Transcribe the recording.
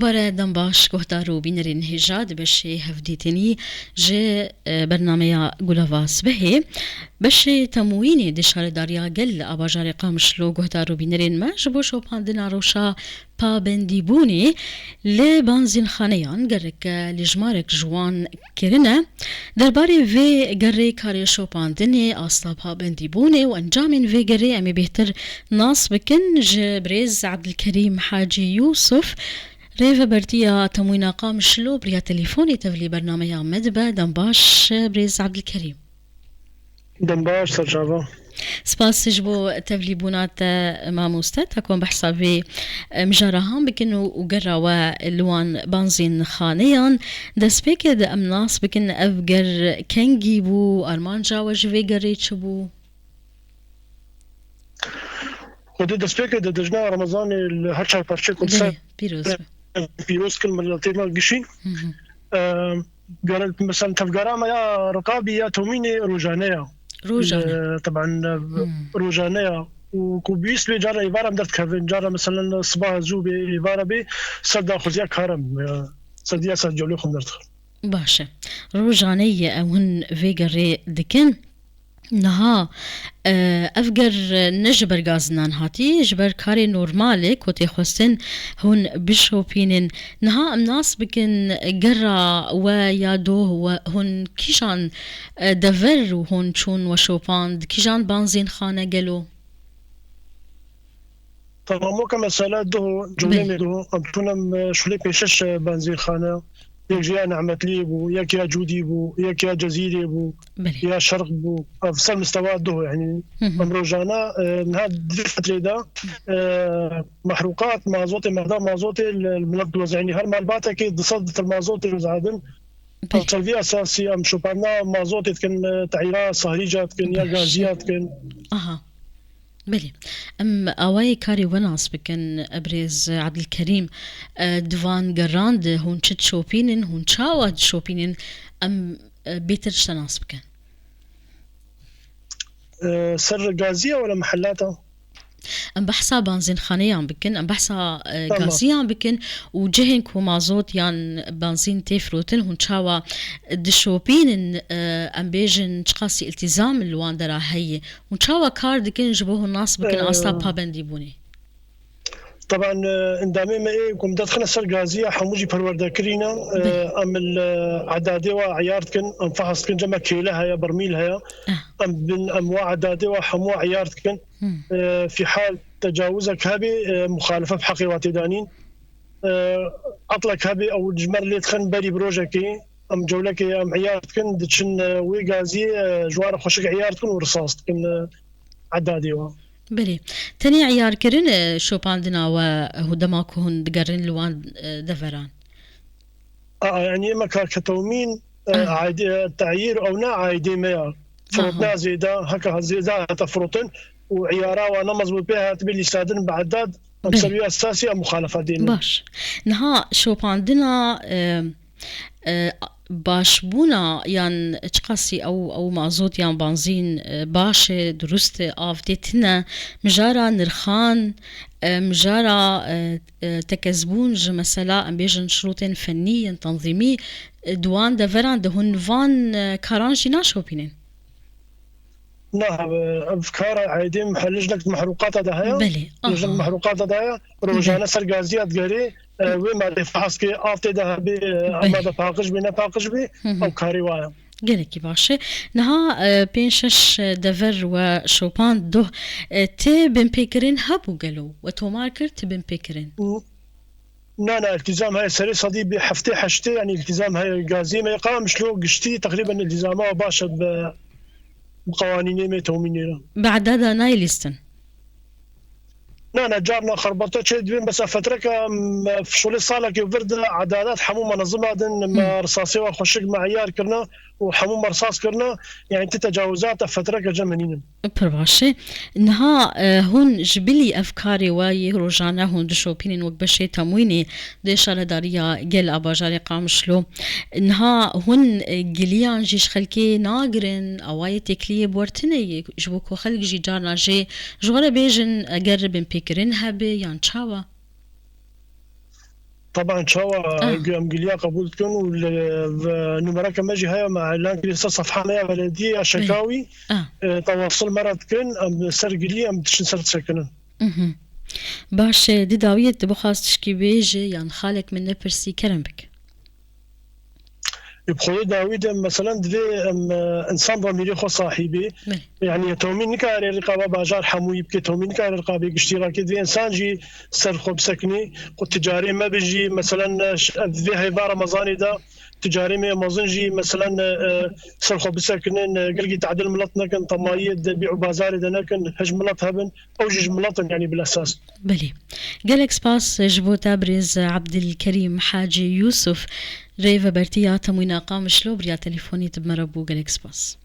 دوباره دم باش گهدارو بینرین هجاد بشه هفدیتنی جه برنامه گلواس بهه بشه تموینی دشار داریا گل آباجار قامشلو گهدارو بینرین ما جبو شوپاندنا روشا پابندی بونی لبانزین خانیان گرک لجمارک جوان کرنه درباره وی گره کاری شوپاندنی اصلا پابندی بونی و انجامین وی گره امی بهتر ناس بکن جبریز عبدالکریم حاجی یوسف ريفا برتيا تموينا قام شلو بريا تليفوني تفلي برنامج مدبا دنباش بريز عبد الكريم دنباش سرجابا سپاس جبو تفلي بونات ماموستا تكون بحصا في مجارهان بكن وقراوا الوان بانزين خانيان دسبيك دا امناس بكن افقر كنجي بو ارمانجا وجوي قريتش بو ودي دسبيك دا دجنا رمضان الهرشا بارشي كل سنة بيروز كل مرتين ما قشين قالت مثلا تفقرا يا رقابي يا توميني روجانية طبعا روجانية وكوبيس لي جارة عبارة مدرت كافين جارة مثلا صباح زوبي عبارة بي صدا خزيا كارم صديا سجلوا خم درت باشا روجانية أون فيجري دكن نها افقر نجبر غازنان هاتي جبر كاري نورمالي كوتي خوستن هون بشوبينن نها امناس بكن قرا ويادوه وهون كيشان دفر وهون شون وشوباند كيشان بانزين خانة قلو طبعا مو كمسألة دو جوليني دو امتونم شولي بيشش بانزين خانة يك جيا نعمت لي بو يك يا جودي بو يك يا جزيري بو يا شرق بو افصل مستوى ده يعني امروجانا نهاد فترة ده محروقات مازوتي مقدار مازوتي المنقذ يعني هل مالباتا كي تصدت المازوتي وزعدن التلفيه اساسي ام شوبانا مازوتي كان تعيرات صهريجات كان يا غازيات كان بلي اواي كاري وناس بكن ابرز عبد الكريم دوان جراند هون تشت شوبينن هون تشاود شوبينن ام بيتر شناس بكن سر غازيه ولا محلاتها ام بحسا بنزين خانيه عم بكن ام بحسا غازيه عم بكن وجهن كو مازوت يان بنزين تفروتن هون تشاوا دشوبين ام بيجن تشقاسي التزام الوان درا هي وتشاوا كارد كن جبوه الناس بكن اصلا بابندي بوني طبعا اندامي ما ايه كم دخلنا سر غازيه حموجي بروردا كرينا ام العدادي وعيارت كن ام فحص كن جمع كيلها يا برميلها يا ام بن امواع عدادي وحمو عيارت كن في حال تجاوزك هبي مخالفه بحقي واتدانين اطلق هبي او الجمر اللي تخن بري بروجكي ام جولك ام عيارت كن دشن وي غازي جوار خوشك عيارت كن ورصاص كن عدادي بلي تاني عيار كرن شوباندنا وهدماكو هن دقرن لوان دفران يعني اما كتومين عادي تعيير او نا عادي ما فرطنا زيدا هكا زيدا تفرطن وعيارا وانا مزبوط بها تبي سادن بعداد مسويه اساسيه مخالفه دين باش نها شوباندنا باش بونا يان تقاسي او مازوت يان بنزين باش درست افديتنا مجارا نرخان مجارا تكسبون مثلا ام بيجن شروط فنية تنظيمي دوان دفران دهن فان كارانجي ناشوبينين نعم افكار عادي محلجنك محروقات هدايا بلي لجنك محروقات هدايا روجانا سرغازيات غيري وما دفعس كي افته ذهبي اما دفاقش بينا فاقش بي او كاريوايا قالك باشا نها بينشش دفر وشوبان ده تي بن بيكرين هبو قالوا وتوماركر تي بن بيكرين لا التزام هاي سري صديق بحفتي حشتي يعني التزام هاي غازي ما يقام شلو قشتي تقريبا التزامها باشا بقوانيني ميتومينينا بعد هذا نايلستن لا جارنا خربطت شيء بين بس فترك في شغل صالك يفرد عدالات حموم منظمه دن رصاصي وخشق معيار كرنا وحموم رصاص كرنا يعني تتجاوزات فترك جمنين برباشي انها هون جبلي افكاري واي رجعنا هون دشوبين وبشي تمويني ديش على داريا جل اباجاري قامشلو انها هون جليان جيش خلكي ناقرن اواي تكليه بورتني جبوكو خلق جي جارنا جي جوره بيجن اقرب بيكرين هبي يان تشاوا طبعا شوا قام قليا قبول تكون والنمرة كما جي هاي مع اعلان كريسة صفحة مياه بلدية شكاوي تواصل مرة تكون ام سر قليا ام تشن سر تسكنن باش دي داوية بخواست تشكي بيجي يعني خالك من نبرسي كرم بك بخوي داوود مثلا دي انسان ضميري خو صاحبي يعني تومين كان الرقابه باجار حمو يبكي تومين كان الرقابه اشتراكي دي انسان جي سرخو بسكني والتجاري ما بيجي مثلا ذي هي رمضان ده تجاري ما مازنجي مثلا سرخو بسكنين قلقي تعدل ملطنا كان طمايد بيعوا بازار ده كان هج ملط هبن او جج ملطن يعني بالاساس بلي جالكس باس جبو تابرز عبد الكريم حاجي يوسف ريفا برتيا تموين قام شلو بريا تليفوني تبمربو جالكس باس